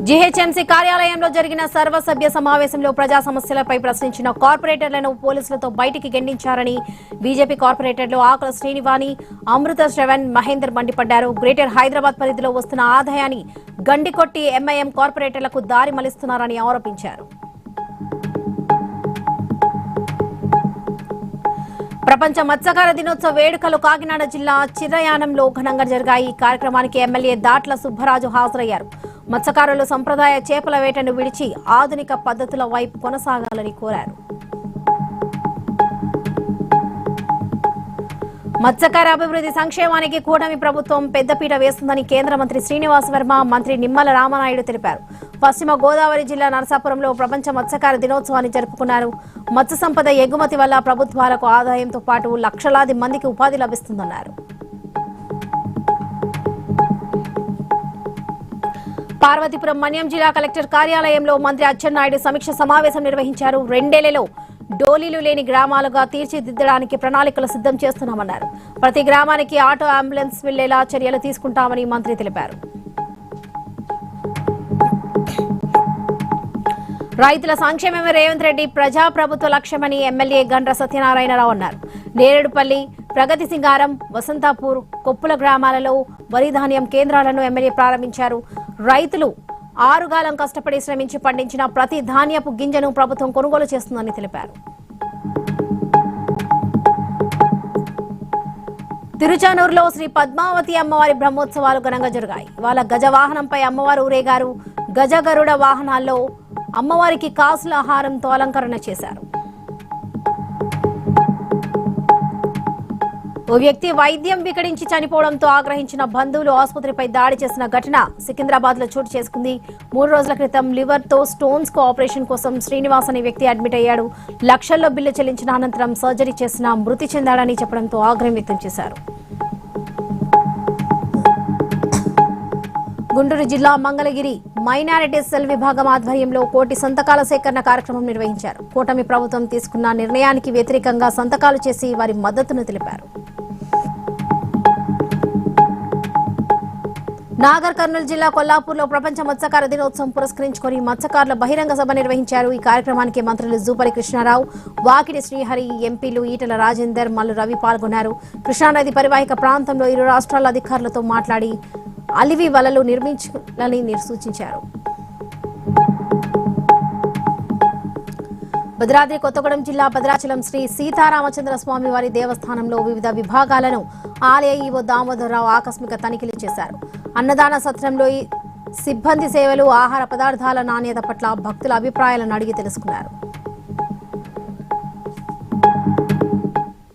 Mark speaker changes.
Speaker 1: GHMC కార్యాలయంలో జరిగిన సర్వసభ్య సమావేశంలో ప్రజా సమస్యలపై ప్రశ్నించిన కార్పొరేటర్లను పోలీసులతో బయటికి గెంటించారని బీజేపీ కార్పొరేటర్లు ఆకుల శ్రీనివాణి, అమృత శ్రవణ్, మహేందర్ మండిపడ్డారు. గ్రేటర్ హైదరాబాద్ పరిధిలో వస్తున్న ఆదాయాన్ని గండికొట్టి ఎంఐఎం కార్పొరేటర్లకు దారి మళ్లిస్తున్నారని ఆరోపించారు. ప్రపంచ మత్స్యకార దినోత్సవ వేడుకలు కాకినాడ జిల్లా చిరయానంలో ఘనంగా జరిగాయి. ఈ కార్యక్రమానికి ఎమ్మెల్యే దాట్ల సుబ్బరాజు హాజరయ్యారు. మత్స్యకారులు సంప్రదాయ చేపల వేటను విడిచి ఆధునిక పద్ధతుల వైపు కొనసాగాలని కోరారు. మత్స్యకార అభివృద్ధి సంక్షేమానికి కూటమి ప్రభుత్వం పెద్దపీట వేస్తుందని కేంద్ర మంత్రి శ్రీనివాస్ వర్మ, మంత్రి నిమ్మల రామనాయుడు తెలిపారు. పశ్చిమ గోదావరి జిల్లా నరసాపురంలో ప్రపంచ మత్స్యకార దినోత్సవాన్ని జరుపుకున్నారు. మత్స్య సంపద ఎగుమతి వల్ల ప్రభుత్వాలకు ఆదాయంతో పాటు లక్షలాది మందికి ఉపాధి లభిస్తుందన్నారు. పార్వతీపురం మన్యం జిల్లా కలెక్టర్ కార్యాలయంలో మంత్రి అచ్చెన్నాయుడు సమీక్ష సమావేశం నిర్వహించారు. 2 ఏళ్లలో డోలీలు లేని గ్రామాలుగా తీర్చిదిద్దడానికి ప్రణాళికలు సిద్ధం చేస్తున్నామన్నారు. ప్రతి గ్రామానికి ఆటో అంబులెన్స్ వెళ్లేలా చర్యలు తీసుకుంటామని మంత్రి తెలిపారు. రైతుల సంక్షేమమే రేవంత్ రెడ్డి ప్రజాప్రభుత్వ లక్ష్యమని ఎమ్మెల్యే గండ్ర సత్యనారాయణరావు అన్నారు. నేరేడుపల్లి, ప్రగతి సింగారం, వసంతాపూర్, కొప్పుల గ్రామాలలో వరి ధాన్యం కేంద్రాలను ఎమ్మెల్యే ప్రారంభించారు. రైతులు ఆరుగాలం కష్టపడి శ్రమించి పండించిన ప్రతి ధాన్యపు గింజను ప్రభుత్వం కొనుగోలు చేస్తుందని తెలిపారు. తిరుచానూరులో శ్రీ పద్మావతి అమ్మవారి బ్రహ్మోత్సవాలు ఘనంగా జరిగాయి. వాళ్ళ గజవాహనంపై అమ్మవారు ఊరేగారు. గజగరుడ వాహనాల్లో అమ్మవారికి కాసుల ఆహారంతో అలంకరణ చేశారు. ఓ వ్యక్తి వైద్యం వికటించి చనిపోవడంతో ఆగ్రహించిన బంధువులు ఆసుపత్రిపై దాడి చేసిన ఘటన సికింద్రాబాద్ లో చోటు చేసుకుంది. 3 రోజుల క్రితం లివర్ తో స్టోన్స్ కు ఆపరేషన్ కోసం శ్రీనివాస్ అనే వ్యక్తి అడ్మిట్ అయ్యాడు. లక్షల్లో బిల్లు చెల్లించిన అనంతరం సర్జరీ చేసిన మృతి చెందాడని చెప్పడంతో ఆగ్రహం వ్యక్తం చేశారు. గుంటూరు జిల్లా మంగళగిరి మైనారిటీ సెల్ విభాగం ఆధ్వర్యంలో 1 కోటి సంతకాల సేకరణ కార్యక్రమం నిర్వహించారు. కూటమి ప్రభుత్వం తీసుకున్న నిర్ణయానికి వ్యతిరేకంగా సంతకాలు చేసి వారి మద్దతును తెలిపారు. నాగర్ కర్నూలు జిల్లా కొల్లాపూర్లో ప్రపంచ మత్స్యకార దినోత్సవం పురస్కరించుకుని మత్స్యకారుల బహిరంగ సభ నిర్వహించారు. ఈ కార్యక్రమానికి మంత్రులు జూపరి కృష్ణారావు, వాకిటి శ్రీహరి, ఎంపీలు ఈటల రాజేందర్, మల్లు రవి పాల్గొన్నారు. కృష్ణానది పరివాహిక ప్రాంతంలో 2 రాష్ట్రాల అధికారులతో మాట్లాడి అలివి వలలు నిర్మించాలని సూచించారు. భద్రాద్రి కొత్తగూడెం జిల్లా భద్రాచలం శ్రీ సీతారామచంద్ర స్వామి వారి దేవస్థానంలో వివిధ విభాగాలను ఆలయ ఈవో దామోదరరావు ఆకస్మిక తనిఖీలు చేశారు. అన్నదాన సత్రంలో సిబ్బంది సేవలు, ఆహార పదార్థాల నాణ్యత పట్ల భక్తుల అభిప్రాయాలను అడిగి తెలుసుకున్నారు.